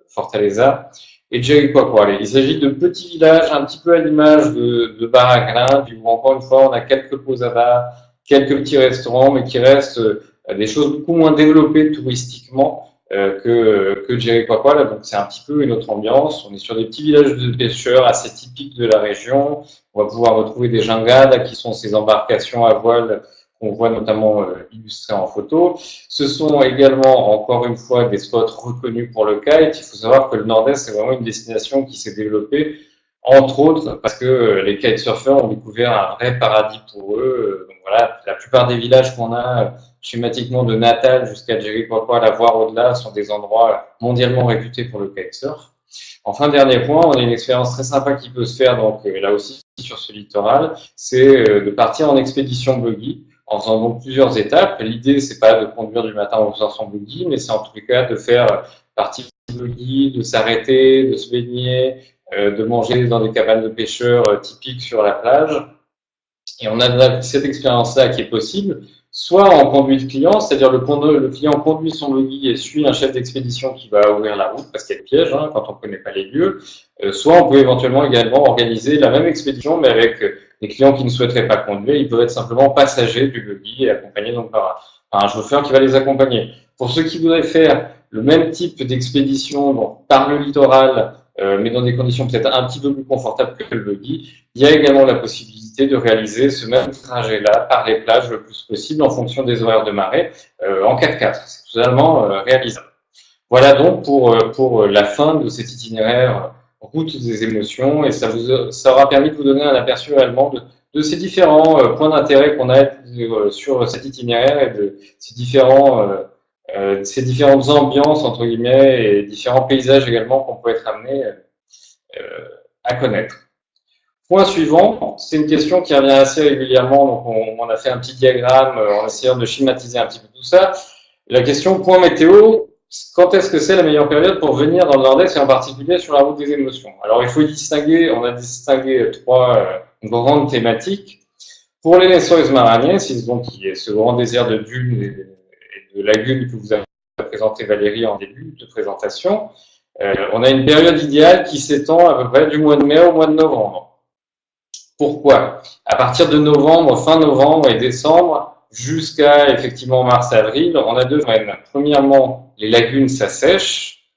Speaker 1: Fortaleza et Jericoacoara. Il s'agit de petits villages un petit peu à l'image de Baragrins, puis où encore une fois on a quelques posadas, quelques petits restaurants, mais qui restent des choses beaucoup moins développées touristiquement que Jericoacoara. Donc c'est un petit peu une autre ambiance. On est sur des petits villages de pêcheurs assez typiques de la région. On va pouvoir retrouver des jangadas qui sont ces embarcations à voile qu'on voit notamment illustrées en photo. Ce sont également, encore une fois, des spots reconnus pour le kite. Il faut savoir que le Nord-Est, c'est vraiment une destination qui s'est développée, entre autres, parce que les kitesurfers ont découvert un vrai paradis pour eux. Donc voilà, la plupart des villages qu'on a, schématiquement de Natal jusqu'à Jericoacoara, voire au-delà, sont des endroits mondialement réputés pour le kitesurf. Enfin, dernier point, on a une expérience très sympa qui peut se faire, donc là aussi sur ce littoral, c'est de partir en expédition buggy, en faisant donc plusieurs étapes. L'idée, c'est pas de conduire du matin au soir son buggy, mais c'est en tous les cas de faire partie buggy, de s'arrêter, de se baigner, de manger dans des cabanes de pêcheurs typiques sur la plage. Et on a cette expérience-là qui est possible, soit en conduite client, c'est-à-dire le client conduit son buggy et suit un chef d'expédition qui va ouvrir la route parce qu'il y a le piège hein, quand on ne connaît pas les lieux, soit on peut éventuellement également organiser la même expédition mais avec des clients qui ne souhaiteraient pas conduire, ils peuvent être simplement passagers du buggy et accompagnés donc par un chauffeur qui va les accompagner. Pour ceux qui voudraient faire le même type d'expédition donc par le littoral, mais dans des conditions peut-être un petit peu plus confortables que le buggy, il y a également la possibilité de réaliser ce même trajet-là par les plages le plus possible en fonction des horaires de marée en 4x4. C'est totalement réalisable. Voilà donc pour la fin de cet itinéraire route des émotions et ça aura permis de vous donner un aperçu réellement de ces différents points d'intérêt qu'on a sur cet itinéraire et de ces différentes ambiances, entre guillemets, et différents paysages également qu'on peut être amené à connaître. Point suivant, c'est une question qui revient assez régulièrement, donc on a fait un petit diagramme en essayant de schématiser un petit peu tout ça. La question, point météo, quand est-ce que c'est la meilleure période pour venir dans le Nord-Est et en particulier sur la route des émotions? Alors il faut distinguer, on a distingué trois grandes thématiques. Pour les Neçores Maranhenses, qui est ce grand désert de dunes et de lagunes que vous avez présenté Valérie en début de présentation, On a une période idéale qui s'étend à peu près du mois de mai au mois de novembre. Pourquoi? À partir de novembre, fin novembre et décembre, jusqu'à effectivement mars-avril, on a deux phénomènes. Premièrement, les lagunes s'assèchent.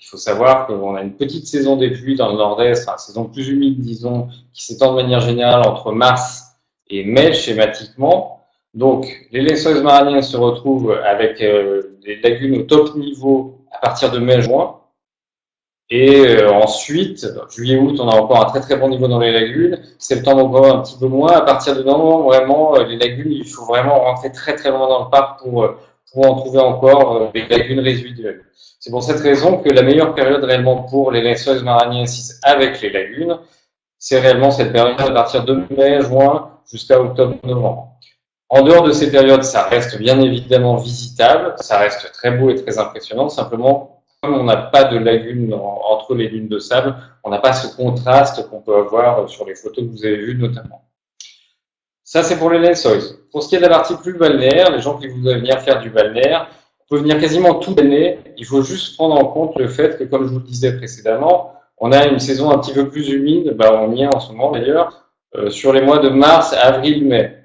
Speaker 1: Il faut savoir qu'on a une petite saison des pluies dans le nord-est, enfin, saison plus humide, disons, qui s'étend de manière générale entre mars et mai schématiquement. Donc, les Lensois maraniens se retrouvent avec des lagunes au top niveau à partir de mai-juin. Et ensuite, juillet-août, on a encore un très très bon niveau dans les lagunes. Septembre, encore un petit peu moins. À partir de novembre, vraiment, les lagunes, il faut vraiment rentrer très très loin dans le parc pour en trouver encore des lagunes résiduelles. C'est pour cette raison que la meilleure période réellement pour les Lensois maraniensis avec les lagunes, c'est réellement cette période à partir de mai, juin jusqu'à octobre-novembre. En dehors de ces périodes, ça reste bien évidemment visitable, ça reste très beau et très impressionnant. Simplement, comme on n'a pas de lagune entre les dunes de sable, on n'a pas ce contraste qu'on peut avoir sur les photos que vous avez vues notamment. Ça, c'est pour les Lensois. Pour ce qui est de la partie plus balnéaire, les gens qui voudraient venir faire du balnéaire, on peut venir quasiment toute l'année. Il faut juste prendre en compte le fait que, comme je vous le disais précédemment, on a une saison un petit peu plus humide, on y est en ce moment d'ailleurs, sur les mois de mars, avril, mai.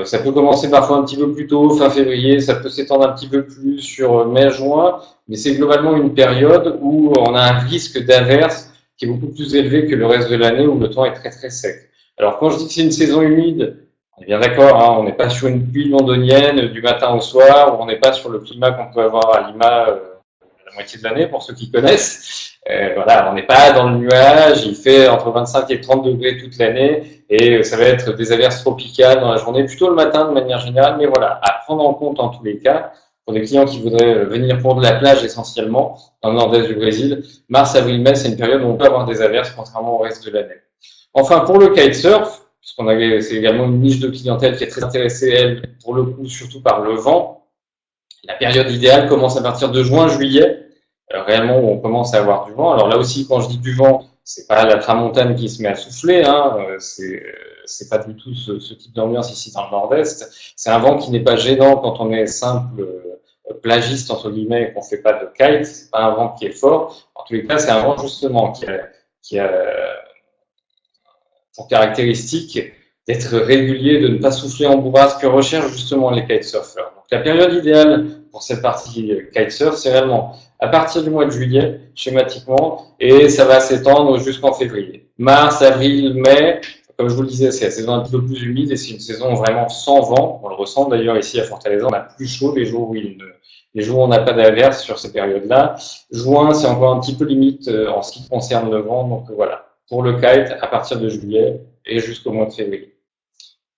Speaker 1: Ça peut commencer parfois un petit peu plus tôt, fin février, ça peut s'étendre un petit peu plus sur mai, juin, mais c'est globalement une période où on a un risque d'averse qui est beaucoup plus élevé que le reste de l'année où le temps est très très sec. Alors quand je dis que c'est une saison humide, on est bien d'accord, hein, on n'est pas sur une pluie londonienne du matin au soir, ou on n'est pas sur le climat qu'on peut avoir à Lima la moitié de l'année, pour ceux qui connaissent. Voilà, on n'est pas dans le nuage, il fait entre 25 et 30 degrés toute l'année, et ça va être des averses tropicales dans la journée, plutôt le matin de manière générale, mais voilà, à prendre en compte en tous les cas, pour des clients qui voudraient venir pour de la plage essentiellement, dans le nord-est du Brésil, mars, avril, mai, c'est une période où on peut avoir des averses, contrairement au reste de l'année. Enfin, pour le kitesurf, c'est également une niche de clientèle qui est très intéressée, elle, pour le coup, surtout par le vent. La période idéale commence à partir de juin-juillet, réellement où on commence à avoir du vent. Alors là aussi, quand je dis du vent, c'est pas la tramontane qui se met à souffler, hein, c'est pas du tout ce type d'ambiance ici dans le nord-est. C'est un vent qui n'est pas gênant quand on est simple plagiste entre guillemets et qu'on fait pas de kite. C'est pas un vent qui est fort. En tous les cas, c'est un vent justement qui a pour caractéristique d'être régulier, de ne pas souffler en bourrasque, que recherchent justement les kitesurfers. Donc la période idéale pour cette partie kitesurf, c'est réellement à partir du mois de juillet, schématiquement, et ça va s'étendre jusqu'en février. Mars, avril, mai, comme je vous le disais, c'est la saison un petit peu plus humide et c'est une saison vraiment sans vent. On le ressent d'ailleurs ici à Fortaleza, on a plus chaud les jours où on n'a pas d'averse sur ces périodes-là. Juin, c'est encore un petit peu limite en ce qui concerne le vent, donc voilà. Pour le kite, à partir de juillet et jusqu'au mois de février.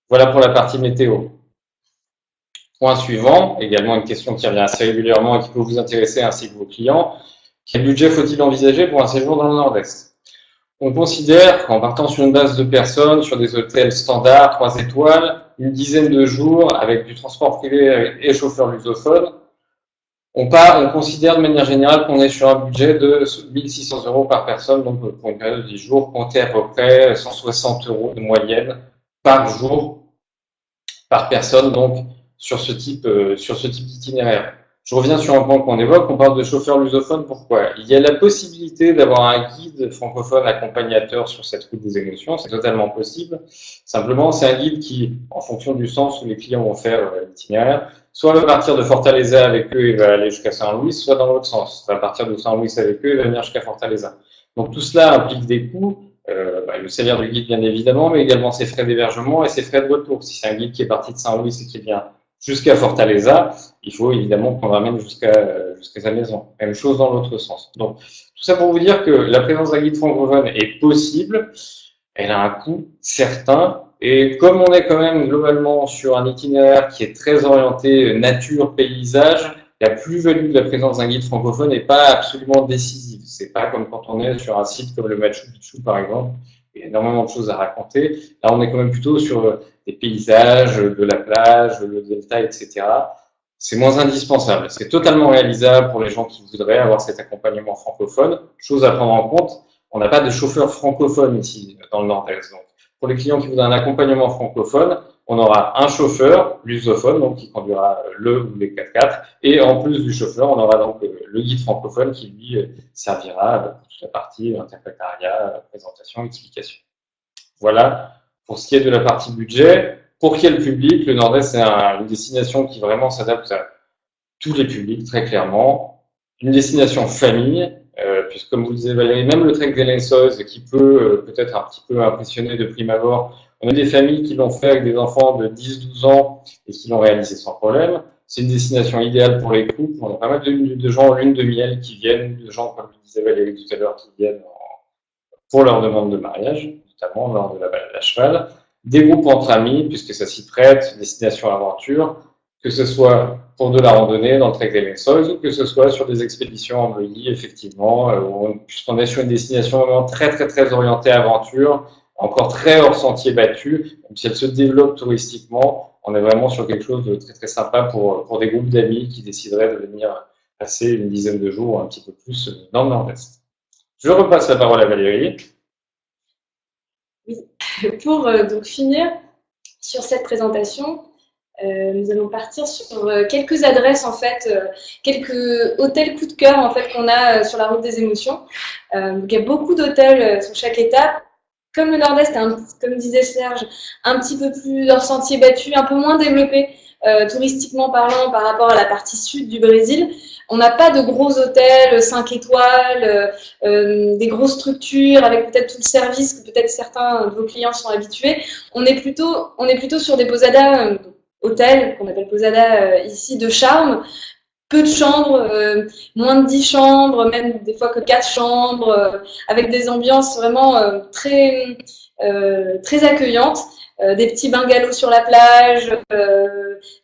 Speaker 1: Voilà pour la partie météo. Point suivant, également une question qui revient assez régulièrement et qui peut vous intéresser ainsi que vos clients. Quel budget faut-il envisager pour un séjour dans le Nord-Est? On considère qu'en partant sur une base de personnes, sur des hôtels standards, 3 étoiles, une dizaine de jours avec du transport privé et chauffeur lusophone, on considère de manière générale qu'on est sur un budget de 1 600 € par personne, donc pour une période de 10 jours, comptez à peu près 160 € de moyenne par jour, par personne, donc sur ce type d'itinéraire. Je reviens sur un point qu'on évoque, on parle de chauffeur lusophone, pourquoi? Il y a la possibilité d'avoir un guide francophone accompagnateur sur cette route des émotions, c'est totalement possible. Simplement, c'est un guide qui, en fonction du sens où les clients vont faire l'itinéraire, soit va partir de Fortaleza avec eux et va aller jusqu'à Saint-Louis, soit dans l'autre sens, va partir de Saint-Louis avec eux et va venir jusqu'à Fortaleza. Donc tout cela implique des coûts, le salaire du guide bien évidemment, mais également ses frais d'hébergement et ses frais de retour. Si c'est un guide qui est parti de Saint-Louis et qui vient jusqu'à Fortaleza, il faut évidemment qu'on ramène jusqu'à sa maison. Même chose dans l'autre sens. Donc tout ça pour vous dire que la présence d'un guide francophone est possible, elle a un coût certain, et comme on est quand même globalement sur un itinéraire qui est très orienté nature, paysage, la plus-value de la présence d'un guide francophone n'est pas absolument décisive. C'est pas comme quand on est sur un site comme le Machu Picchu par exemple, il y a énormément de choses à raconter. Là, on est quand même plutôt sur des paysages, de la plage, le delta, etc. C'est moins indispensable. C'est totalement réalisable pour les gens qui voudraient avoir cet accompagnement francophone. Chose à prendre en compte, on n'a pas de chauffeur francophone ici, dans le Nord-Est. Donc, pour les clients qui voudraient un accompagnement francophone, on aura un chauffeur lusophone, donc qui conduira le ou les 4x4, et en plus du chauffeur, on aura donc le guide francophone qui lui servira pour toute la partie interprétariat, présentation, explication. Voilà pour ce qui est de la partie budget. Pour quel public? Le Nord-Est, c'est une destination qui vraiment s'adapte à tous les publics, très clairement. Une destination famille, puisque comme vous le disiez Valérie, même le trek des Lençois, qui peut peut-être un petit peu impressionner de prime abord, on a des familles qui l'ont fait avec des enfants de 10-12 ans et qui l'ont réalisé sans problème. C'est une destination idéale pour les couples. On a pas mal de gens en lune de miel qui viennent, de gens, comme le disait Valérie tout à l'heure, qui viennent pour leur demande de mariage, notamment lors de la balade à cheval. Des groupes entre amis, puisque ça s'y prête, destination aventure, que ce soit pour de la randonnée dans le trek des Lençois ou que ce soit sur des expéditions en Bolivie, effectivement, puisqu'on est sur une destination vraiment très, très, très orientée aventure, encore très hors sentier battu, même si elle se développe touristiquement, on est vraiment sur quelque chose de très, très sympa pour des groupes d'amis qui décideraient de venir passer une dizaine de jours ou un petit peu plus dans le Nord-Est. Je repasse la parole à Valérie.
Speaker 2: Oui, pour donc finir sur cette présentation, nous allons partir sur quelques adresses en fait, quelques hôtels coup de cœur en fait qu'on a sur la route des émotions. Donc il y a beaucoup d'hôtels sur chaque étape. Comme le Nord-Est est, comme disait Serge, un petit peu plus hors sentier battu, un peu moins développé touristiquement parlant par rapport à la partie sud du Brésil. On n'a pas de gros hôtels 5 étoiles, des grosses structures avec peut-être tout le service que peut-être certains de vos clients sont habitués. On est plutôt sur des posadas hôtels, qu'on appelle posada ici, de charme. Peu de chambres, moins de 10 chambres, même des fois que 4 chambres, avec des ambiances vraiment très, très accueillantes. Des petits bungalows sur la plage,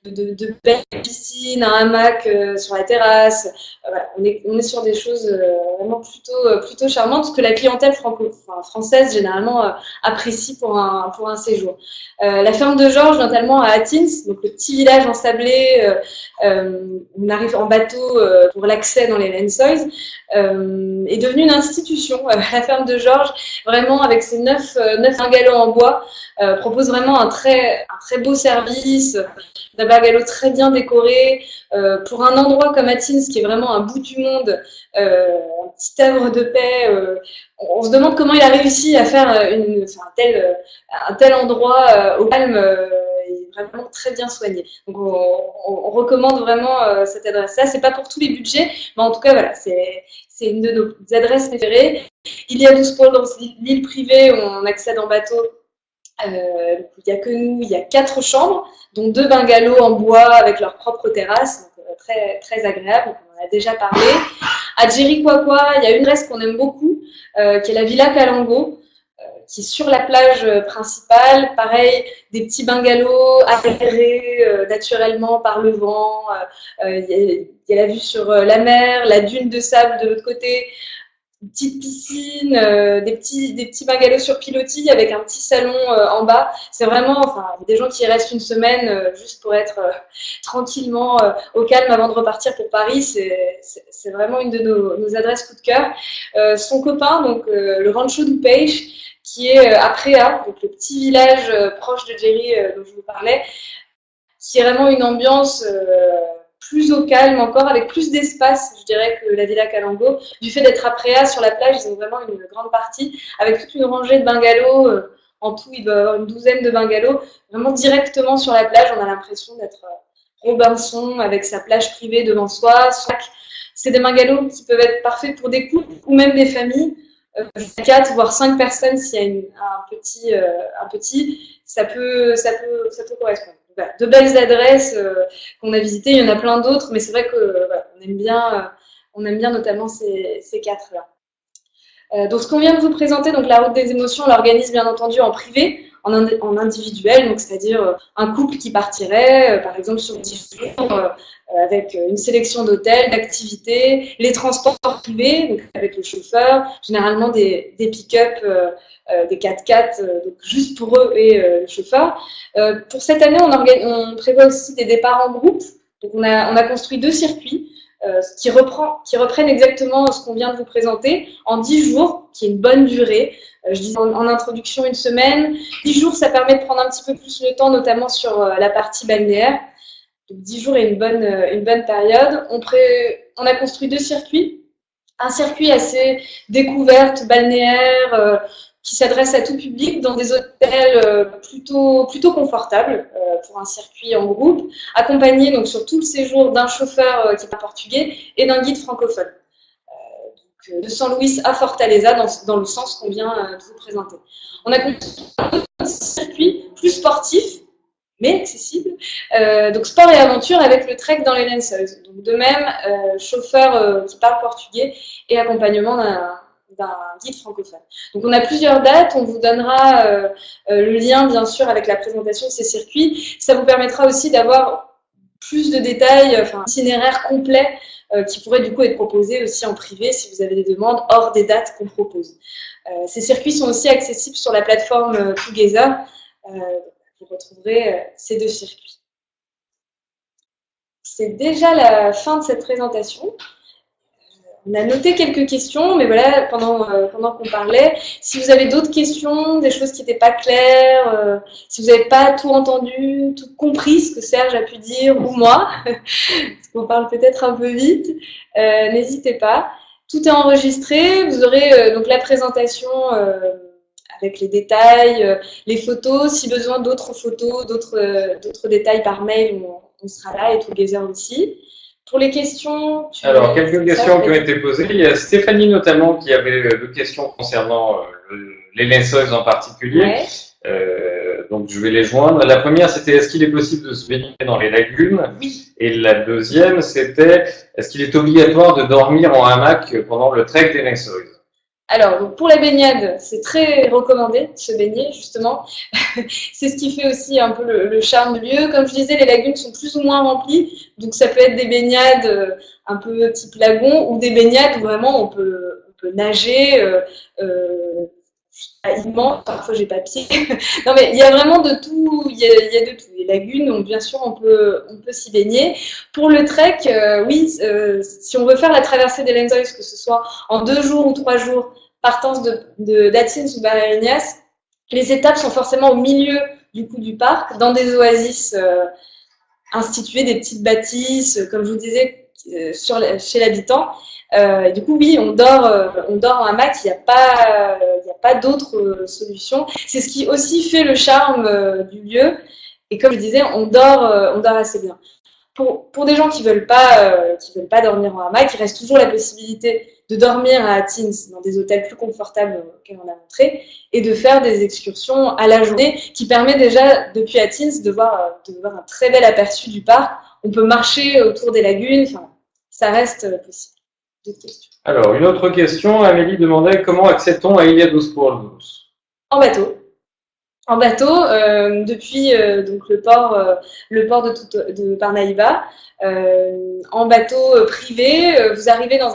Speaker 2: de belles piscines, un hamac sur la terrasse. Voilà, on est sur des choses vraiment plutôt charmantes que la clientèle française généralement apprécie pour un séjour. La ferme de Georges, notamment à Athins, donc le petit village ensablé, on arrive en bateau pour l'accès dans les Lençois, est devenue une institution. La ferme de Georges, vraiment avec ses 9 bungalows en bois, propose vraiment un très beau service, d'un bungalow très bien décoré, pour un endroit comme Athins, qui est vraiment un bout du monde, un petit havre de paix. On se demande comment il a réussi à faire un tel endroit au calme et vraiment très bien soigné. Donc on recommande vraiment cette adresse-là. C'est pas pour tous les budgets, mais en tout cas voilà, c'est une de nos adresses préférées. Il y a 12 pôles dans l'île privée où on accède en bateau. Il n'y a que nous, il y a 4 chambres, dont 2 bungalows en bois avec leur propre terrasse, donc très, très agréable, on en a déjà parlé. À Jericoacoara, il y a une adresse qu'on aime beaucoup, qui est la Villa Calango, qui est sur la plage principale. Pareil, des petits bungalows aérés naturellement par le vent. Il y a la vue sur la mer, la dune de sable de l'autre côté. Une petite piscine, des petits bungalows sur pilotis avec un petit salon en bas. C'est vraiment, enfin, il y a des gens qui y restent une semaine juste pour être tranquillement au calme avant de repartir pour Paris. C'est vraiment une de nos adresses coup de cœur. Son copain, donc le Rancho do Peixe, qui est à Préa, donc le petit village proche de Jerry dont je vous parlais, qui est vraiment une ambiance plus au calme encore, avec plus d'espace, je dirais, que la Villa Calango. Du fait d'être à Préa, sur la plage, ils ont vraiment une grande partie, avec toute une rangée de bungalows. En tout, il doit y avoir une douzaine de bungalows. Vraiment directement sur la plage, on a l'impression d'être Robinson, avec sa plage privée devant soi. C'est des bungalows qui peuvent être parfaits pour des couples ou même des familles. 4 voire 5 personnes s'il y a un petit, ça peut correspondre. Voilà, de belles adresses qu'on a visitées, il y en a plein d'autres, mais c'est vrai que voilà, on aime bien notamment ces 4-là. Donc ce qu'on vient de vous présenter, donc la route des émotions, on l'organise bien entendu en privé, en individuel, donc c'est-à-dire un couple qui partirait, par exemple sur 10 jours, avec une sélection d'hôtels, d'activités, les transports privés, donc avec le chauffeur, généralement des pick-up, des 4x4, donc juste pour eux et le chauffeur. Pour cette année, on prévoit aussi des départs en groupe. Donc on a construit 2 circuits. qui reprennent exactement ce qu'on vient de vous présenter en 10 jours, qui est une bonne durée. Je disais en introduction 1 semaine. 10 jours, ça permet de prendre un petit peu plus le temps, notamment sur la partie balnéaire. Donc 10 jours est une bonne période. On a construit 2 circuits. Un circuit assez découverte, balnéaire, qui s'adresse à tout public dans des hôtels plutôt confortables pour un circuit en groupe, accompagné donc sur tout le séjour d'un chauffeur qui parle portugais et d'un guide francophone. De San Luis à Fortaleza dans le sens qu'on vient de vous présenter. On a construit un circuit plus sportif, mais accessible, donc sport et aventure avec le trek dans les Lençóis. Donc de même, chauffeur qui parle portugais et accompagnement d'un guide francophone. Donc on a plusieurs dates, on vous donnera le lien bien sûr avec la présentation de ces circuits. Ça vous permettra aussi d'avoir plus de détails, un itinéraire complet qui pourrait du coup être proposé aussi en privé si vous avez des demandes hors des dates qu'on propose. Ces circuits sont aussi accessibles sur la plateforme Together. Vous retrouverez ces 2 circuits. C'est déjà la fin de cette présentation. On a noté quelques questions, mais voilà, pendant qu'on parlait, si vous avez d'autres questions, des choses qui n'étaient pas claires, si vous n'avez pas tout entendu, tout compris ce que Serge a pu dire, ou moi, parce qu'on parle peut-être un peu vite, n'hésitez pas. Tout est enregistré, vous aurez donc la présentation avec les détails, les photos, si besoin d'autres photos, d'autres détails par mail, on sera là et Together aussi. Pour les questions...
Speaker 1: Alors, quelques questions qui ont été posées. Il y a Stéphanie notamment qui avait 2 questions concernant les Lençóis en particulier. Ouais. Donc, je vais les joindre. La première, c'était est-ce qu'il est possible de se baigner dans les lagunes?
Speaker 2: Oui.
Speaker 1: Et la deuxième, c'était est-ce qu'il est obligatoire de dormir en hamac pendant le trek des Lençóis?
Speaker 2: Alors, donc pour la baignade, c'est très recommandé de se baigner, justement. C'est ce qui fait aussi un peu le charme du lieu. Comme je disais, les lagunes sont plus ou moins remplies. Donc, ça peut être des baignades un peu type lagon ou des baignades où vraiment on peut nager. Immense, parfois j'ai pas pied. Non, mais il y a vraiment de tout. Il y a de tout. Les lagunes, donc bien sûr, on peut s'y baigner. Pour le trek, oui, si on veut faire la traversée des Lençóis, que ce soit en 2 jours ou 3 jours, partance d'Athins ou Barreirinhas, les étapes sont forcément au milieu du parc, dans des oasis instituées, des petites bâtisses, comme je vous disais, chez l'habitant. Du coup, oui, on dort en hamac, il n'y a pas d'autre solution. C'est ce qui aussi fait le charme du lieu. Et comme je disais, on dort assez bien. Pour des gens qui veulent pas dormir en hamac, il reste toujours la possibilité de dormir à Athins dans des hôtels plus confortables auxquels on a montré et de faire des excursions à la journée qui permet déjà, depuis Athins, de voir un très bel aperçu du parc. On peut marcher autour des lagunes, ça reste possible. D'autres questions?
Speaker 1: Alors, une autre question, Amélie demandait comment accède-t-on à Ilha dos Porcos?
Speaker 2: En bateau. En bateau, depuis donc le port de Parnaíba, en bateau privé, vous arrivez dans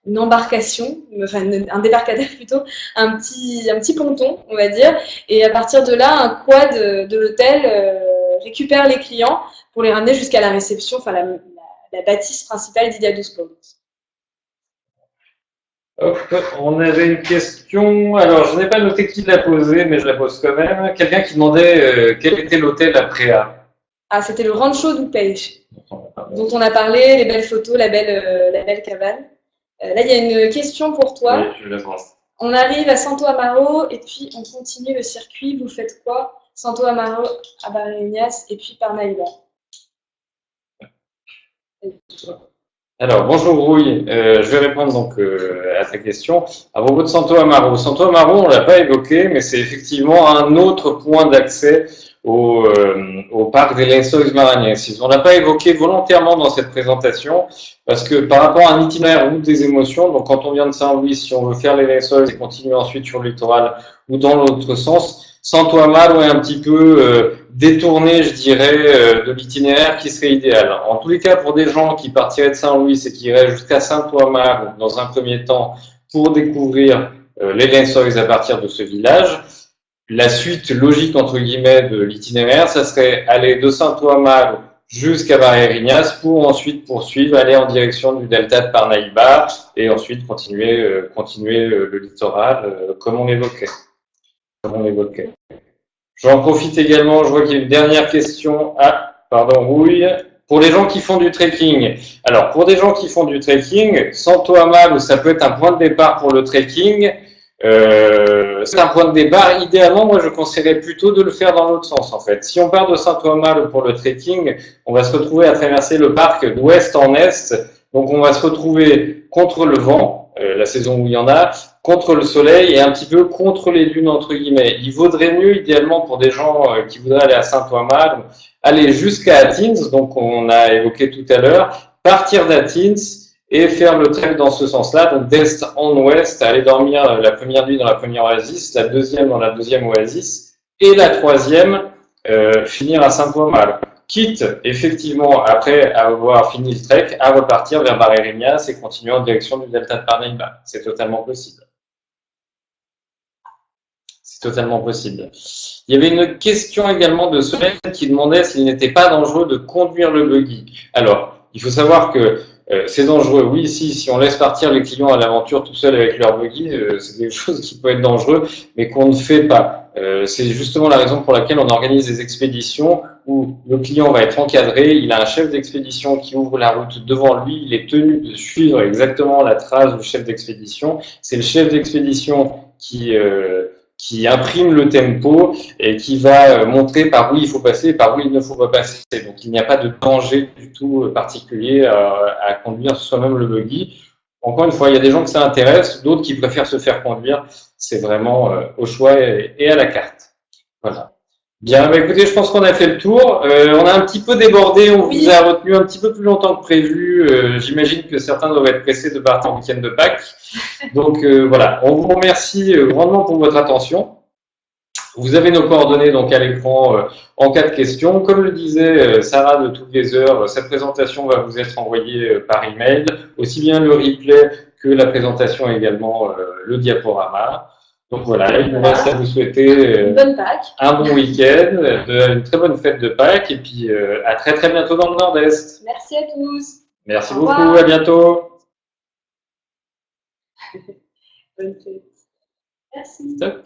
Speaker 2: une embarcation, un débarcadère plutôt, un petit ponton, on va dire, et à partir de là, un quad de l'hôtel récupère les clients pour les ramener jusqu'à la réception, la bâtisse principale d'Ilha dos Porcos.
Speaker 1: On avait une question, alors je n'ai pas noté qui l'a posée, mais je la pose quand même. Quelqu'un qui demandait quel était l'hôtel à Préa.
Speaker 2: Ah, c'était le Rancho do Peixe, dont on a parlé, les belles photos, la belle cabane. Là, il y a une question pour toi.
Speaker 1: Oui, je la vois.
Speaker 2: On arrive à Santo Amaro et puis on continue le circuit. Vous faites quoi? Santo Amaro, à Barreirinhas et puis Parnaíba.
Speaker 1: Alors, bonjour Rouille, je vais répondre donc à ta question. À propos de Santo Amaro. Santo Amaro, on ne l'a pas évoqué, mais c'est effectivement un autre point d'accès au parc des Lençóis Maranhenses. On ne l'a pas évoqué volontairement dans cette présentation, parce que par rapport à un itinéraire route des émotions, donc quand on vient de Saint-Louis, si on veut faire les Lençóis et continuer ensuite sur le littoral ou dans l'autre sens, Santo Amaro est un petit peu détourné, je dirais, de l'itinéraire qui serait idéal. En tous les cas, pour des gens qui partiraient de Saint-Louis et qui iraient jusqu'à Santo Amaro dans un premier temps pour découvrir les Lençóis à partir de ce village, la suite logique, entre guillemets, de l'itinéraire, ça serait aller de Santo Amaro jusqu'à Barreirinhas pour ensuite poursuivre, aller en direction du delta de Parnaíba et ensuite continuer le littoral comme on l'évoquait. J'en profite également, je vois qu'il y a une dernière question. Ah, pardon, oui. Pour les gens qui font du trekking. Alors, pour des gens qui font du trekking, Santo Amaro, ça peut être un point de départ pour le trekking. C'est un point de départ. Idéalement, moi, je conseillerais plutôt de le faire dans l'autre sens, en fait. Si on part de Santo Amaro pour le trekking, on va se retrouver à traverser le parc d'ouest en est. Donc, on va se retrouver contre le vent, la saison où il y en a, contre le soleil et un petit peu contre les dunes, entre guillemets. Il vaudrait mieux, idéalement, pour des gens qui voudraient aller à Santo Amaro, aller jusqu'à Atins, donc on a évoqué tout à l'heure, partir d'Atins et faire le trek dans ce sens-là, donc d'est en ouest, aller dormir la première nuit dans la première oasis, la deuxième dans la deuxième oasis, et la troisième, finir à Santo Amaro. Quitte, effectivement, après avoir fini le trek, à repartir vers Barreirinhas et continuer en direction du delta de Parnaíba. C'est totalement possible. C'est totalement possible. Il y avait une question également de Solène qui demandait s'il n'était pas dangereux de conduire le buggy. Alors, il faut savoir que c'est dangereux. Oui, si on laisse partir les clients à l'aventure tout seul avec leur buggy, c'est quelque chose qui peut être dangereux, mais qu'on ne fait pas. C'est justement la raison pour laquelle on organise des expéditions où le client va être encadré, il a un chef d'expédition qui ouvre la route devant lui, il est tenu de suivre exactement la trace du chef d'expédition. C'est le chef d'expédition qui imprime le tempo et qui va montrer par où il faut passer et par où il ne faut pas passer. Donc il n'y a pas de danger du tout particulier à conduire soi-même le buggy. Encore une fois, il y a des gens que ça intéresse, d'autres qui préfèrent se faire conduire. C'est vraiment au choix et à la carte. Voilà. Bien, bah écoutez, je pense qu'on a fait le tour. On a un petit peu débordé, on vous a retenu un petit peu plus longtemps que prévu. J'imagine que certains doivent être pressés de partir en week-end de Pâques. Donc voilà, on vous remercie grandement pour votre attention. Vous avez nos coordonnées donc à l'écran en cas de questions. Comme le disait Sarah de toutes les heures, cette présentation va vous être envoyée par email, aussi bien le replay que la présentation également, le diaporama. Donc voilà, il nous reste à vous souhaiter
Speaker 2: une bonne Pâques,
Speaker 1: un bon week-end, une très bonne fête de Pâques et puis à très très bientôt dans le Nord-Est.
Speaker 2: Merci à tous.
Speaker 1: Merci beaucoup, à bientôt.
Speaker 2: Bonne fête. Merci.
Speaker 1: Toc.